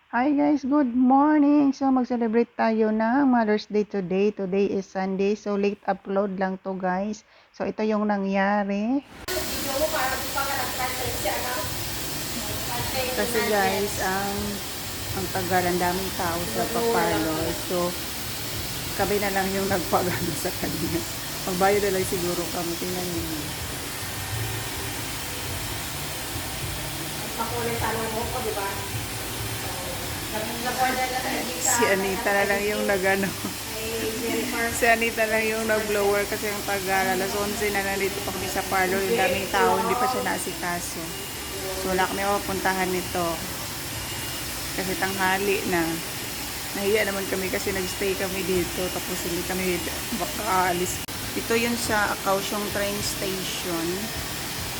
Hi guys, good morning! So mag-celebrate tayo ng Mother's Day today. Today is Sunday, so late upload lang to guys. So ito yung nangyari. Kasi guys, ang tagal, ang daming tao sa paparlor. So kami na lang yung nagpagano sa kanya. Magbayad na lang siguro kami. Tingnan niyo. Makulay sa loob ko, di ba? Si Anita na lang yung nagano. Si Anita lang yung nag-blower kasi yung tagal. Alas 11 na nandito pa kami sa parlor. Yung daming tao, hindi pa siya naasikaso. So wala kami mapuntahan nito. Kasi tanghali na. Nahiya naman kami kasi nagstay kami dito. Tapos hindi kami makaalis. Ito yun sa Kaohsiung train station.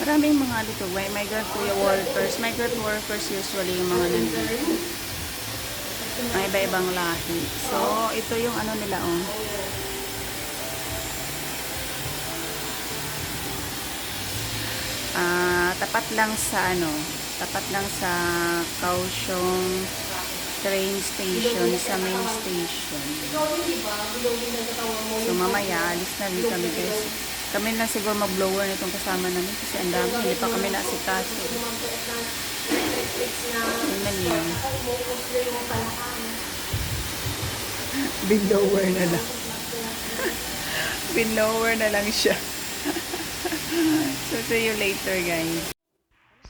Maraming mga dito. Migrant workers. Migrant workers usually yung mga nandito. Ang iba-ibang lahi. So, ito yung ano nila, oh. Tapat lang sa Kaohsiung train station, sa main station. So, mamaya, alis na rin kami guys. Kami na siguro mag-blower nitong kasama namin kasi ang dami, hindi pa kami naasikaso. Tingnan niyo. Binlower na lang. Binlower na lang siya. So, see you later, guys.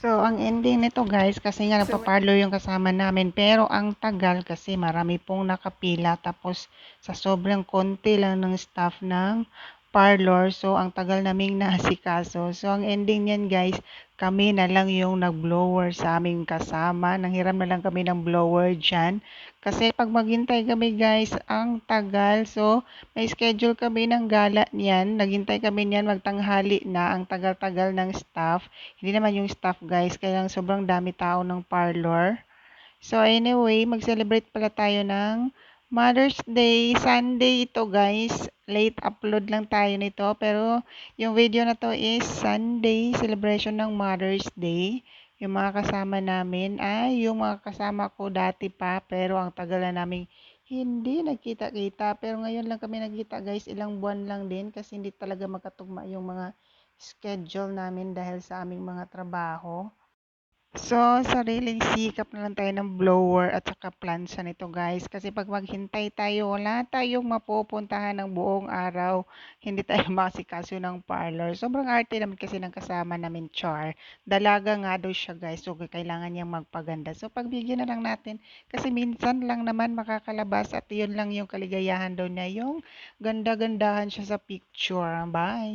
So, ang ending nito, guys, kasi nga nagpa-parlor yung kasama namin. Pero, ang tagal kasi marami pong nakapila. Tapos, sa sobrang konti lang ng staff ng parlor. So, ang tagal naming naasikaso. So, ang ending niyan, guys, kami na lang yung nag-blower sa aming kasama. Nanghiram na lang kami ng blower dyan. Kasi, pag maghintay kami, guys, ang tagal. So, may schedule kami ng gala niyan. Naghintay kami niyan magtanghali na. Ang tagal-tagal ng staff. Hindi naman yung staff guys, kaya lang sobrang dami tao ng parlor. So anyway, mag-celebrate pala tayo ng Mother's Day. Sunday ito guys. Late upload lang tayo nito. Pero yung video na to is Sunday, celebration ng Mother's Day. Yung mga kasama namin ay yung mga kasama ko dati pa. Pero ang tagal na namin hindi nagkita-kita. Pero ngayon lang kami nagkita guys. Ilang buwan lang din kasi hindi talaga magkatugma yung mga schedule namin dahil sa aming mga trabaho. So, sariling sikap na lang tayo ng blower at saka plancha nito guys. Kasi pag maghintay tayo, wala tayong mapupuntahan ng buong araw. Hindi tayo makasikaso ng parlor. Sobrang arte naman kasi ng kasama namin, Char. Dalaga nga daw siya guys. So, kailangan niyang magpaganda. So, pagbigyan na lang natin. Kasi minsan lang naman makakalabas at yun lang yung kaligayahan daw niya. Yung ganda-gandahan siya sa picture. Bye!